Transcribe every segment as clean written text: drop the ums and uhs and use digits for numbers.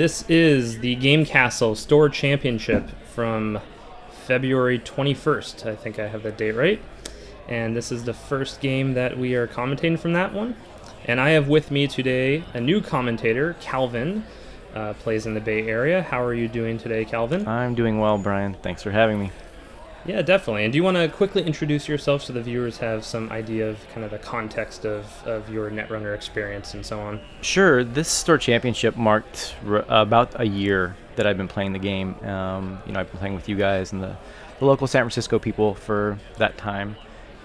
This is the Game Castle Store Championship from February 21st. I think I have the date right. And this is the first game that we are commentating from that one. And I have with me today a new commentator, Calvin, plays in the Bay Area. How are you doing today, Calvin? I'm doing well, Brian. Thanks for having me. Yeah, definitely. And do you want to quickly introduce yourself so the viewers have some idea of kind of the context of your Netrunner experience and so on? Sure. This store championship marked about a year that I've been playing the game. I've been playing with you guys and the local San Francisco people for that time.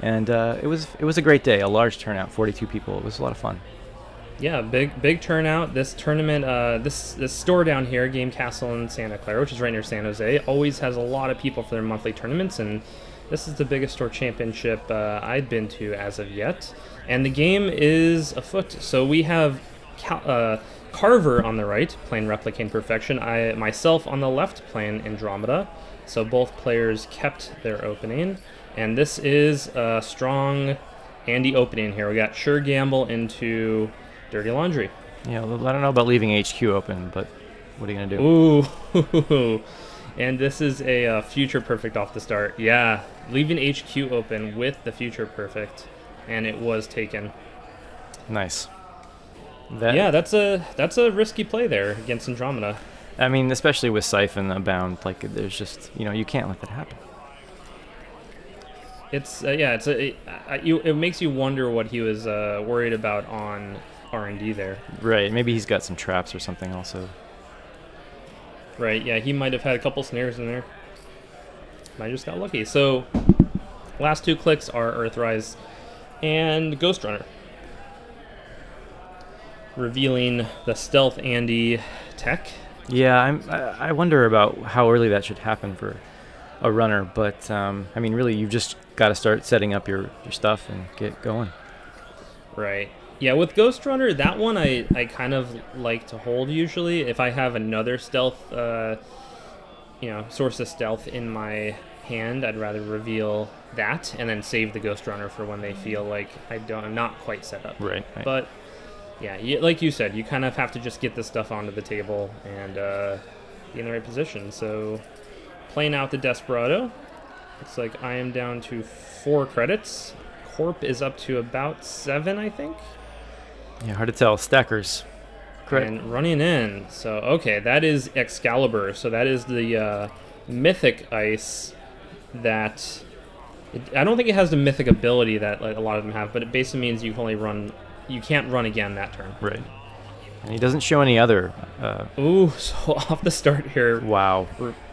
And it was a great day, a large turnout, 42 people. It was a lot of fun. Yeah, big turnout. This tournament, this store down here, Game Castle in Santa Clara, which is right near San Jose, always has a lot of people for their monthly tournaments, and this is the biggest store championship I've been to as of yet. And the game is afoot. So we have Carver on the right, playing Replicating Perfection. Myself on the left, playing Andromeda. So both players kept their opening. And this is a strong Andy opening here. We got Sure Gamble into Dirty Laundry. Yeah, I don't know about leaving HQ open, but what are you going to do? Ooh. And this is a Future Perfect off the start. Yeah, leaving HQ open with the Future Perfect, and it was taken. Nice. Yeah, that's a risky play there against Andromeda. I mean, especially with Siphon Abound, like there's just, you can't let that happen. It makes you wonder what he was worried about on R&D there. Right, maybe he's got some traps or something also. Right, yeah, he might have had a couple snares in there. I just got lucky. So, last two clicks are Earthrise and Ghost Runner. Revealing the Stealth Andy tech. Yeah, I wonder about how early that should happen for a runner, but I mean, really, you've just got to start setting up your stuff and get going. Right. Yeah, with Ghost Runner, that one I kind of like to hold usually. If I have another stealth, source of stealth in my hand, I'd rather reveal that and then save the Ghost Runner for when they feel like I'm not quite set up. Right. But yeah, like you said, you kind of have to just get this stuff onto the table and be in the right position. So playing out the Desperado. Looks like I am down to 4 credits. Corp is up to about 7, I think. Yeah, hard to tell. Stackers. Correct. And running in. So, okay, that is Excalibur. So that is the mythic ice that... I don't think it has the mythic ability that a lot of them have, but it basically means you can only run... You can't run again that turn. Right. And he doesn't show any other... Ooh, so off the start here. Wow.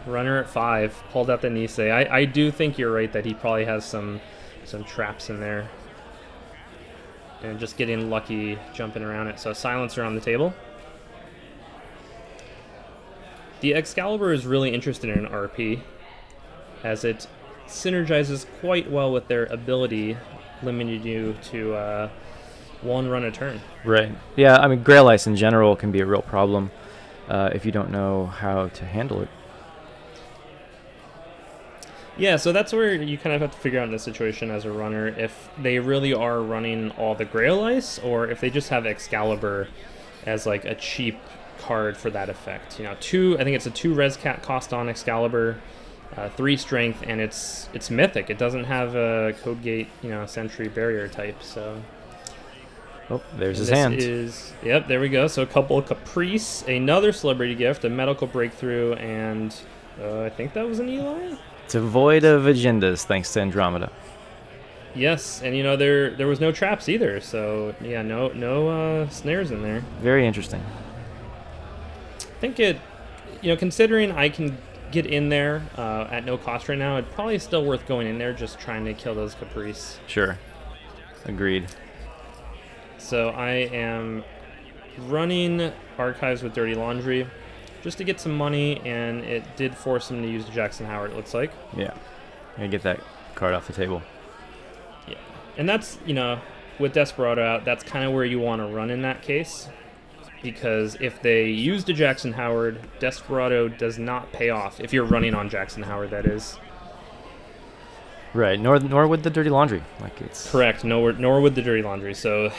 Runner at 5. Pulled out the Nisei. I do think you're right that he probably has some traps in there. And just getting lucky jumping around it. So Silencer on the table. The Excalibur is really interested in RP, as it synergizes quite well with their ability, limiting you to 1 run a turn. Right. Yeah, I mean, Grail Ice in general can be a real problem if you don't know how to handle it. Yeah, so that's where you kind of have to figure out in this situation as a runner if they really are running all the Grail Ice or if they just have Excalibur as like a cheap card for that effect. I think it's a 2 res cat cost on Excalibur, 3 strength, and it's mythic. It doesn't have a Code Gate, Sentry Barrier type, so... Oh, there's his hand. Yep, there we go. So a couple of Caprice, another Celebrity Gift, a Medical Breakthrough, and I think that was an Eli? Devoid of agendas, thanks to Andromeda. Yes, and there was no traps either, so yeah, no snares in there. Very interesting. I think considering I can get in there at no cost right now, it's probably still worth going in there just trying to kill those Caprice. Sure. Agreed. So I am running Archives with Dirty Laundry just to get some money, and it did force him to use Jackson Howard, it looks like. Yeah. Gotta get that card off the table. Yeah. And that's, with Desperado out, that's kind of where you want to run in that case. Because if they used a Jackson Howard, Desperado does not pay off. If you're running on Jackson Howard, that is. Right, nor would the Dirty Laundry. Correct, nor would the Dirty Laundry, so...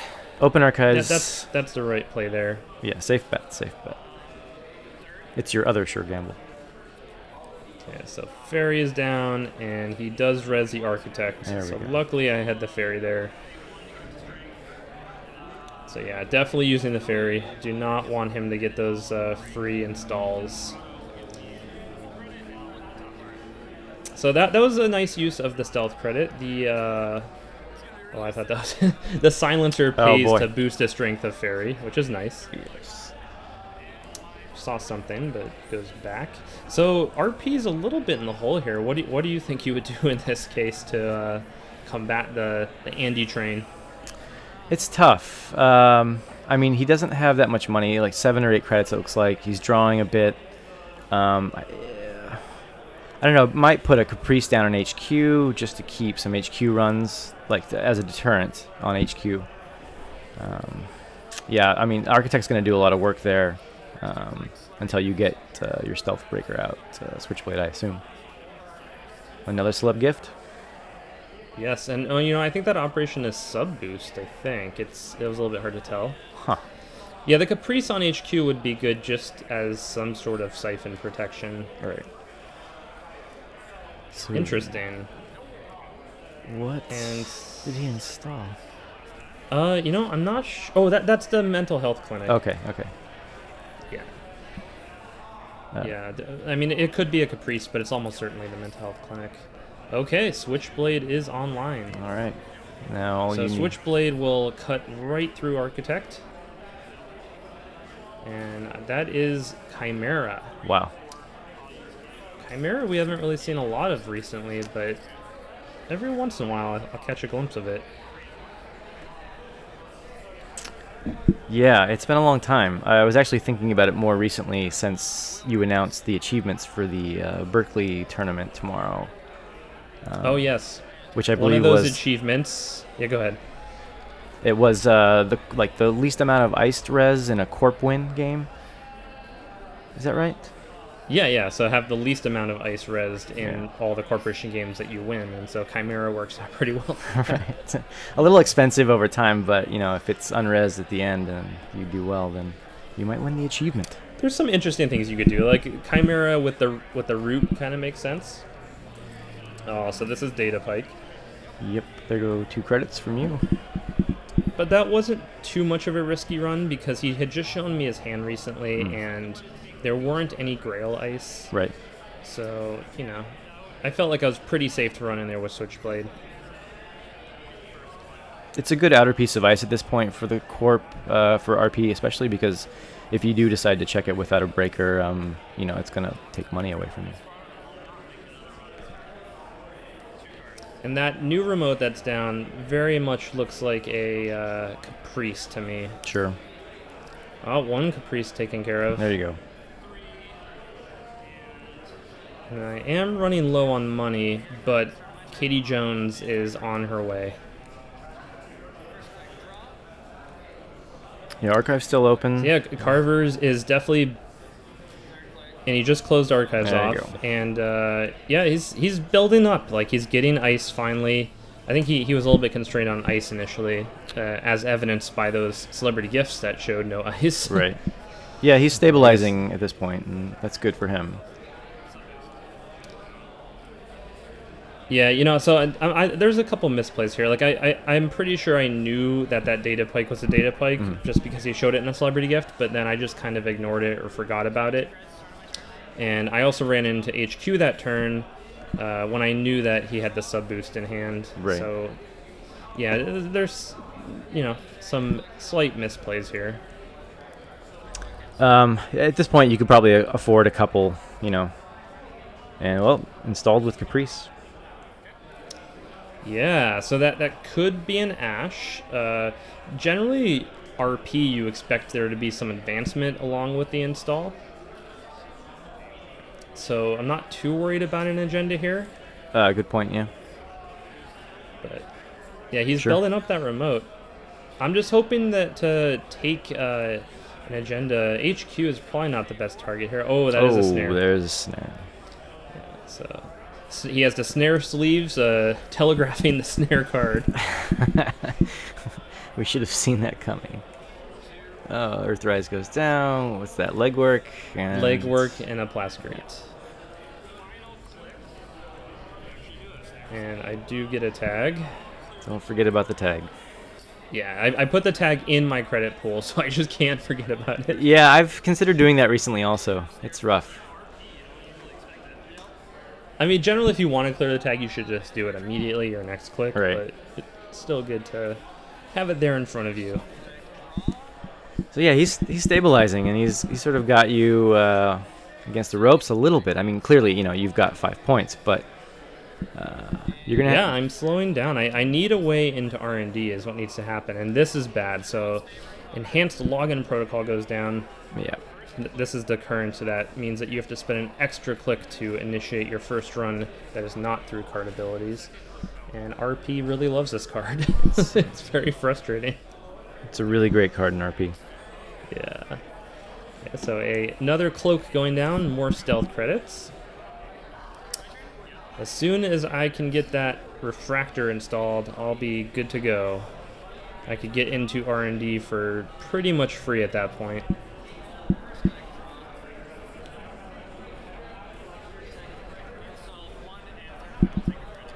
Open Archives. Yeah, that's the right play there. Yeah, safe bet. It's your other sure gamble. Yeah, so Fairy is down, and he does res the Architect. So luckily I had the Fairy there. So yeah, definitely using the Fairy. Do not want him to get those free installs. So that was a nice use of the stealth credit. The oh, I thought that was the silencer pays to boost the strength of Fairy, which is nice. Yes. Saw something, but goes back. So RP is a little bit in the hole here. What do you think you would do in this case to combat the Andy train? It's tough. I mean, he doesn't have that much money, like 7 or 8 credits. It looks like he's drawing a bit. I don't know. Might put a Caprice down on HQ just to keep some HQ runs, like as a deterrent on HQ. Yeah, I mean, Architect's going to do a lot of work there until you get your Stealth Breaker out. Switchblade, I assume. Another celeb gift. Yes, and you know, I think that operation is sub boost. I think it was a little bit hard to tell. Huh. Yeah, the Caprice on HQ would be good just as some sort of siphon protection. All right. Sweet. Interesting. What did he install? You know, I'm not sure. Oh, that's the mental health clinic. Okay. Yeah. Yeah, I mean, it could be a Caprice, but it's almost certainly the mental health clinic. Okay, Switchblade is online. All right. Now so Switchblade will cut right through Architect. And that is Chimera. Wow. Chimera we haven't really seen a lot of recently, but every once in a while I'll catch a glimpse of it. Yeah, it's been a long time. I was actually thinking about it more recently since you announced the achievements for the Berkeley tournament tomorrow. Oh yes, which I believe one of those was achievements. Yeah, go ahead. It was the least amount of iced res in a corp win game. Is that right? Yeah. So have the least amount of ice resed in all the corporation games that you win, and so Chimera works out pretty well. Right. A little expensive over time, but you know, if it's unresed at the end and you do well, then you might win the achievement. There's some interesting things you could do, like Chimera with the root kind of makes sense. Oh, so this is Data Pike. Yep, there go 2 credits from you. But that wasn't too much of a risky run because he had just shown me his hand recently, and there weren't any Grail ice. Right. So, you know, I felt like I was pretty safe to run in there with Switchblade. It's a good outer piece of ice at this point for the Corp, for RP especially, because if you do decide to check it without a breaker, you know, it's going to take money away from you. And that new remote that's down very much looks like a Caprice to me. Sure. Oh, 1 Caprice taken care of. There you go. And I am running low on money, but Katie Jones is on her way. Yeah, Archive's still open. So yeah, Carver's is definitely... And he just closed Archives off. And yeah, he's building up. Like, he's getting ice finally. I think he was a little bit constrained on ice initially, as evidenced by those celebrity gifts that showed no ice. Right. Yeah, he's stabilizing at this point, and that's good for him. Yeah, you know, so there's a couple misplays here. Like, I'm pretty sure I knew that Data Pike was a Data Pike just because he showed it in a celebrity gift, but then I just kind of ignored it or forgot about it. And I also ran into HQ that turn when I knew that he had the sub boost in hand. Right. So, yeah, there's, you know, some slight misplays here. At this point, you could probably afford a couple, you know. And, well, installed with Caprice. Yeah, so that could be an Ash. Generally, RP, you expect there to be some advancement along with the install. So I'm not too worried about an agenda here. Good point, yeah. But yeah, he's building up that remote. I'm just hoping that to take an agenda, HQ is probably not the best target here. Oh, that is a snare. Oh, there's a snare. Yeah, so he has the snare sleeves, telegraphing the snare card. We should have seen that coming. Earthrise goes down. What's that? Legwork. And Legwork and a Plasgrate. And I do get a tag. Don't forget about the tag. Yeah, I put the tag in my credit pool, so I just can't forget about it. Yeah, I've considered doing that recently also. It's rough. I mean, generally, if you want to clear the tag, you should just do it immediately your next click. Right. But it's still good to have it there in front of you. So yeah, he's stabilizing, and he's sort of got you against the ropes a little bit. I mean, clearly, you've got 5 points, but you're gonna. Yeah, I'm slowing down. I need a way into R&D is what needs to happen, and this is bad. So, enhanced login protocol goes down. Yeah. This is the current, so that means that you have to spend an extra click to initiate your first run that is not through card abilities. And RP really loves this card. It's very frustrating. It's a really great card in RP. Yeah. So another cloak going down, more stealth credits. As soon as I can get that refractor installed, I'll be good to go. I could get into R&D for pretty much free at that point.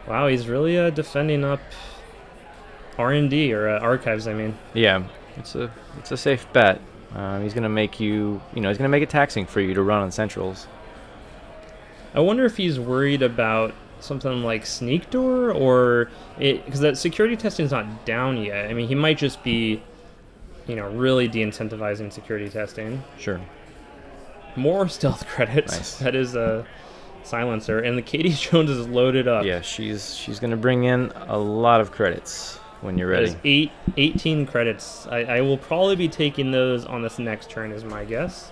Wow, he's really defending up R&D, or archives, I mean. Yeah, it's a safe bet. He's gonna make you, he's gonna make it taxing for you to run on centrals. I wonder if he's worried about something like Sneak Door, or because that security testing is not down yet. I mean, he might just be, really de-incentivizing security testing. Sure. More stealth credits. Nice. That is a silencer, and the Katie Jones is loaded up. Yeah, she's gonna bring in a lot of credits when you're ready. That is 18 credits. I will probably be taking those on this next turn, is my guess.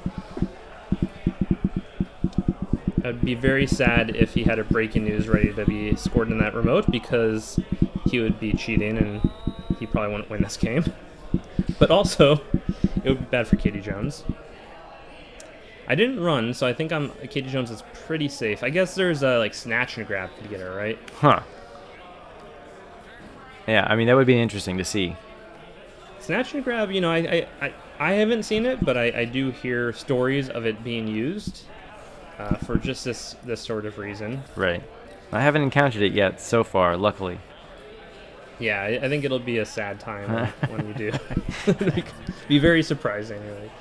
I'd be very sad if he had a breaking news ready to be scored in that remote, because he would be cheating and he probably wouldn't win this game. But also, it would be bad for Katie Jones. I didn't run, so I think Katie Jones is pretty safe. I guess there's like snatch and grab could get her, right? Huh. Yeah, I mean, that would be interesting to see. Snatch and grab, I haven't seen it, but I do hear stories of it being used for just this sort of reason. Right. I haven't encountered it yet so far, luckily. Yeah, I think it'll be a sad time when you do. Be very surprising, really.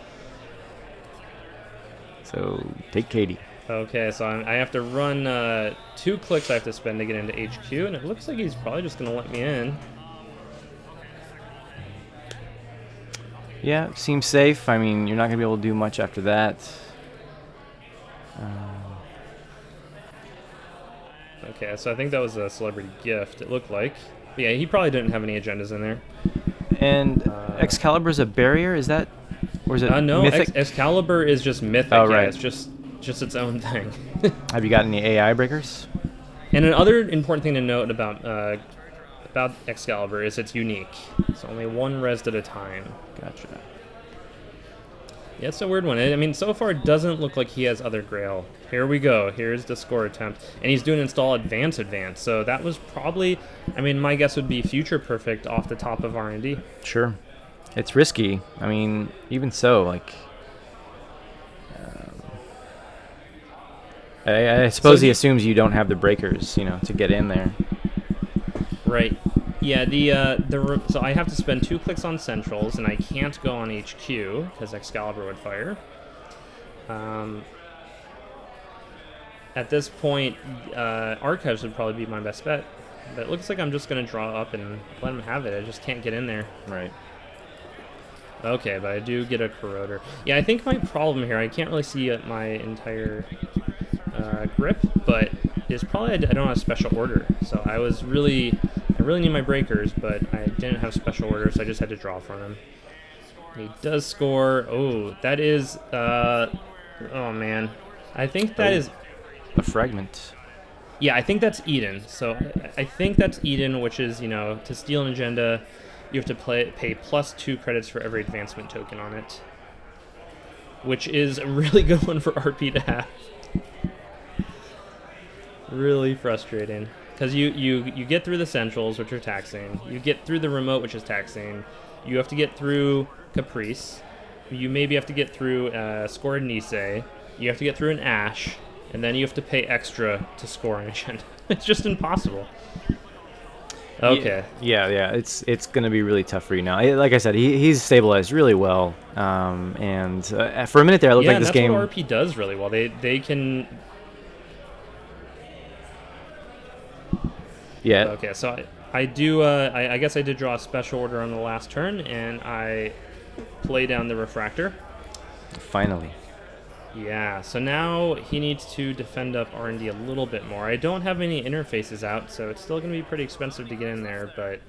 So, take Katie. Okay, so I have to run 2 clicks I have to spend to get into HQ, and it looks like he's probably just going to let me in. Yeah, seems safe. I mean, you're not going to be able to do much after that. Okay, so I think that was a celebrity gift, it looked like. But yeah, he probably didn't have any agendas in there. And Excalibur's a barrier, is that? Or is it no, mythic? Excalibur is just mythic. Oh, yeah, right. it's just its own thing. Have you got any AI breakers? And another important thing to note about Excalibur is it's unique. It's only 1 res at a time. Gotcha. Yeah, it's a weird one. I mean, so far it doesn't look like he has other Grail. Here we go. Here's the score attempt. And he's doing install advance. So that was probably, I mean, my guess would be future perfect off the top of R&D. Sure. It's risky. I mean, even so, like... I suppose he assumes you don't have the breakers, to get in there. Right. Yeah, so I have to spend 2 clicks on centrals, and I can't go on HQ because Excalibur would fire. At this point, Archives would probably be my best bet, but it looks like I'm just going to draw up and let him have it. I just can't get in there. Right. Okay, but I do get a Corroder. Yeah, I think my problem here, I can't really see my entire grip, but it's probably I don't have special order. So I really need my breakers, but I didn't have special order, so I just had to draw from him. He does score. Oh, that is, oh man. I think that is... A fragment. Yeah, I think that's Eden. So I think that's Eden, which is, to steal an agenda, you have to pay +2 credits for every advancement token on it. Which is a really good one for RP to have. Really frustrating. Because you get through the centrals, which are taxing. You get through the remote, which is taxing. You have to get through Caprice. you maybe have to get through scored Nisei, you have to get through an Ash, and then you have to pay extra to score an agenda. It's just impossible. Okay. Yeah. It's going to be really tough for you now. Like I said, he's stabilized really well. And for a minute there, it looked like this game. Yeah, that's what RP does really well. They can. Yeah. Okay, so I do. I guess I did draw a special order on the last turn, and I play down the refractor. Finally. Yeah, so now he needs to defend up R&D a little bit more. I don't have any interfaces out, so it's still going to be pretty expensive to get in there, but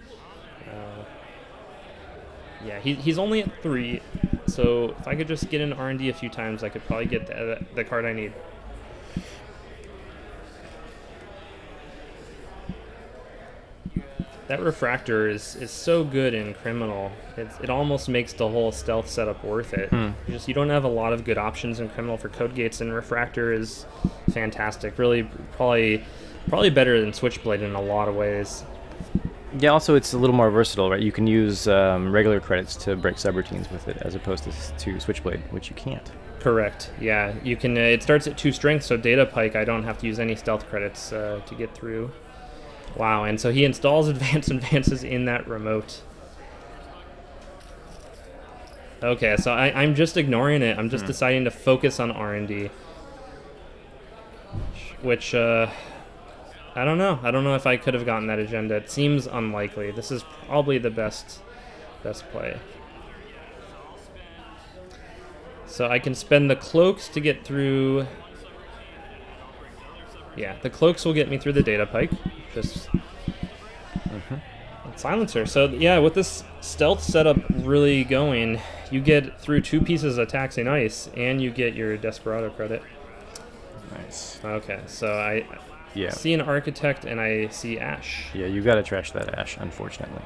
yeah, he's only at 3, so if I could just get in R&D a few times, I could probably get the card I need. That refractor is so good in criminal. It almost makes the whole stealth setup worth it. You don't have a lot of good options in criminal for code gates, and refractor is fantastic. Really, probably better than switchblade in a lot of ways. Yeah. Also, it's a little more versatile, right? You can use regular credits to break subroutines with it, as opposed to switchblade, which you can't. Correct. Yeah, you can. It starts at 2 strength, so data pike. I don't have to use any stealth credits to get through. Wow, and so he installs advances in that remote. Okay, so I'm just ignoring it. I'm just deciding to focus on R&D. Which, I don't know. I don't know if I could have gotten that agenda. It seems unlikely. This is probably the best play. So I can spend the cloaks to get through... Yeah, the cloaks will get me through the data pike. Just silencer. So yeah, with this stealth setup really going, you get through 2 pieces of taxing ice, and you get your desperado credit. Nice. Okay, so I see an architect and I see Ash. Yeah, you got to trash that Ash, unfortunately.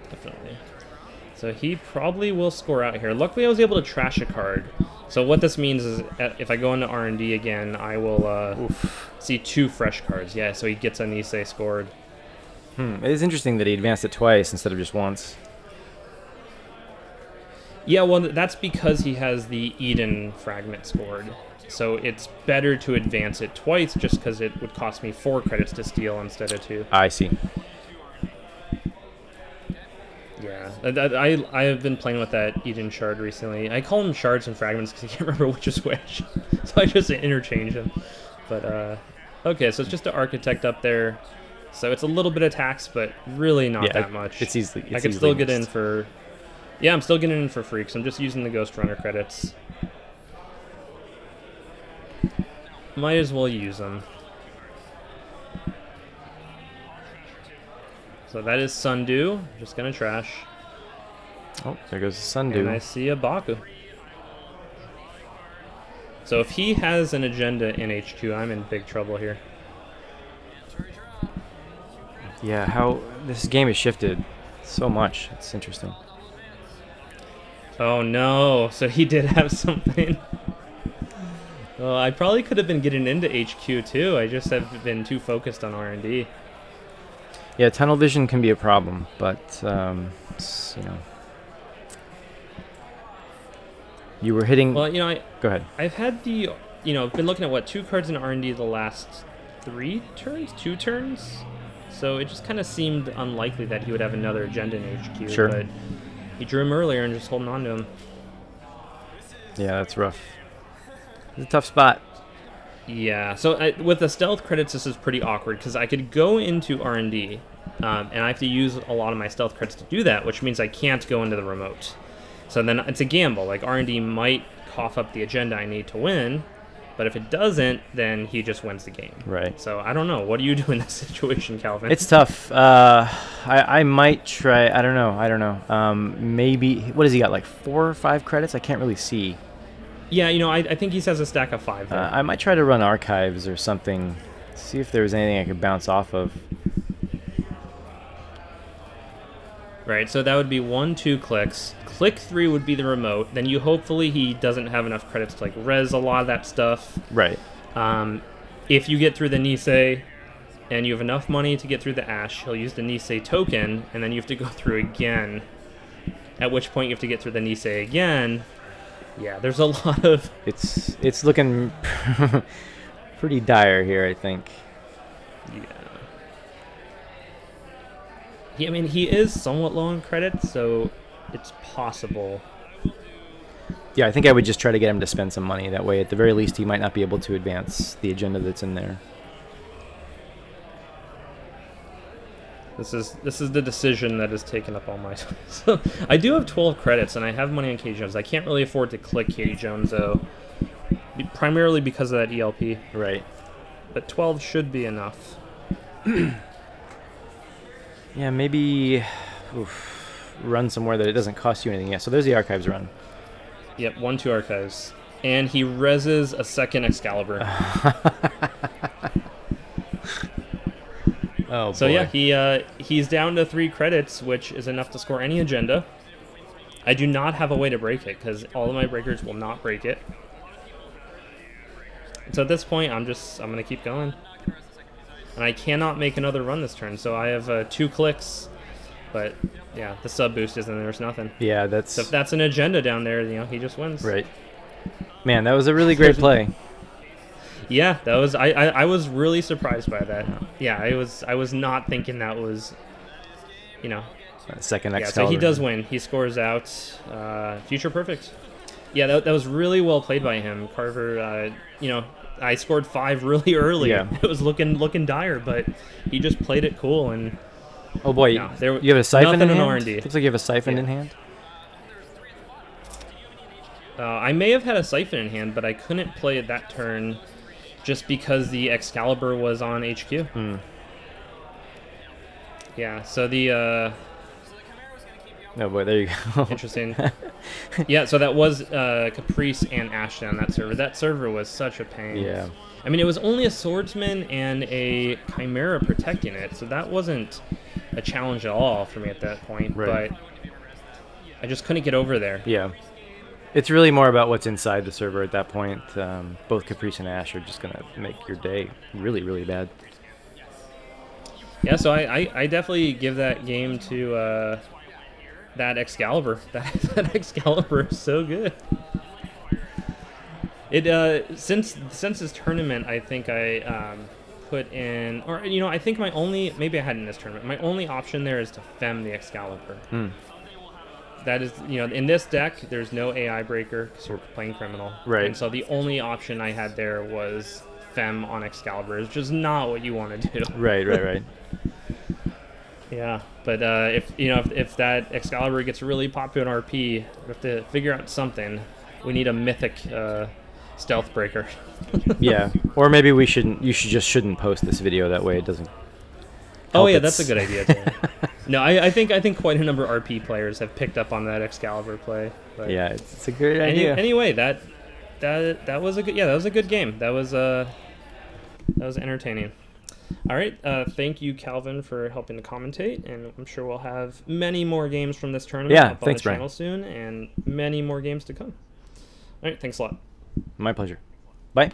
Definitely. So he probably will score out here. Luckily, I was able to trash a card. So what this means is if I go into R&D again, I will see 2 fresh cards. Yeah, so he gets a Nisei scored. It is interesting that he advanced it twice instead of just once. Yeah, well, that's because he has the Eden fragment scored. So it's better to advance it twice just because it would cost me 4 credits to steal instead of 2. I see. Yeah, I have been playing with that Eden shard recently. I call them shards and fragments because I can't remember which is which. So I just interchange them. But, okay, so it's just an architect up there. So it's a little bit of tax, but really not that much. It's easily I could still get in for... Yeah, I'm still getting in for free because I'm just using the Ghost Runner credits. Might as well use them. So that is Sundew. Just gonna trash. Oh, there goes the Sundew. And I see a Baku. So if he has an agenda in HQ, I'm in big trouble here. Yeah, how this game has shifted so much. It's interesting. Oh no, so he did have something. Well, I probably could have been getting into HQ too. I just have been too focused on R&D. Yeah, tunnel vision can be a problem, but you know, you were hitting. Well, you know, go ahead. I've had the, I've been looking at 2 cards in R&D the last 2 turns. So it just kind of seemed unlikely that he would have another agenda in HQ. Sure. But he drew him earlier and just holding on to him. Yeah, that's rough. It's a tough spot. Yeah, so with the stealth credits, this is pretty awkward because I could go into R&D, and I have to use a lot of my stealth credits to do that, which means I can't go into the remote. So then it's a gamble. Like, R&D might cough up the agenda I need to win, but if it doesn't, then he just wins the game. Right. So I don't know. What do you do in this situation, Calvin? It's tough. I might try. I don't know. Maybe, what has he got, like 4 or 5 credits? I can't really see. Yeah, I think he has a stack of 5 there. I might try to run archives or something. See if there's anything I could bounce off of. Right, so that would be 1, 2 clicks. Click 3 would be the remote. Then hopefully he doesn't have enough credits to res a lot of that stuff. Right. If you get through the Nisei and you have enough money to get through the Ash, he'll use the Nisei token, and then you have to go through again. At which point you have to get through the Nisei again. Yeah, there's a lot of... It's looking pretty dire here, I think. Yeah. I mean, he is somewhat low on credits, so it's possible. Yeah, I think I would just try to get him to spend some money. That way, at the very least, he might not be able to advance the agenda that's in there. This is the decision that has taken up all my time. So I do have 12 credits, and I have money on Katie Jones. I can't really afford to click Katie Jones, though, primarily because of that ELP. Right. But 12 should be enough. Yeah, maybe run somewhere that it doesn't cost you anything. Yeah, so there's the archives run. Yep, 1-2 archives. And he reses a second Excalibur. Oh, so boy. yeah, he's down to 3 credits, which is enough to score any agenda. I do not have a way to break it, because all of my breakers will not break it. So at this point, I'm going to keep going. And I cannot make another run this turn, so I have 2 clicks. But yeah, the sub boost is, and there's nothing. Yeah, that's... So if that's an agenda down there, you know, he just wins. Right. Man, that was a really great play. Yeah, that was... I was really surprised by that. Yeah, I was not thinking that was, you know... Second Yeah, Excalibur. so he does win. He scores out Future Perfect. Yeah, that was really well played by him. Carver, you know, I scored 5 really early. Yeah. It was looking dire, but he just played it cool. And oh boy, no, you have a siphon in hand? R&D. Looks like you have a siphon in hand. I may have had a siphon in hand, but I couldn't play it that turn just because the Excalibur was on HQ. Yeah, so the... Oh boy, there you go. Interesting. Yeah, so that was Caprice and Ashton on that server. That server was such a pain. Yeah. I mean, it was only a swordsman and a chimera protecting it, so that wasn't a challenge at all for me at that point. Right. But I just couldn't get over there. Yeah. It's really more about what's inside the server at that point. Both Caprice and Ash are just going to make your day really, really bad. Yeah, so I definitely give that game to that Excalibur. That Excalibur is so good. It since this tournament, I think I put in, or you know, I think maybe I had in this tournament. My only option there is to fem the Excalibur. That is, you know, in this deck, there's no AI breaker because we're playing criminal. Right. And so the only option I had there was fem on Excalibur. It's just not what you want to do. Right. Yeah, but if that Excalibur gets really popular in RP, we have to figure out something. We need a mythic stealth breaker. Yeah, or maybe you shouldn't post this video, that way it doesn't. Oh yeah, that's a good idea too. No, I think quite a number of RP players have picked up on that Excalibur play. But yeah, it's a great idea. Anyway, that was a good game. That was entertaining. All right, thank you, Calvin, for helping to commentate, and I'm sure we'll have many more games from this tournament up on the channel soon, and many more games to come. All right, thanks a lot. My pleasure. Bye.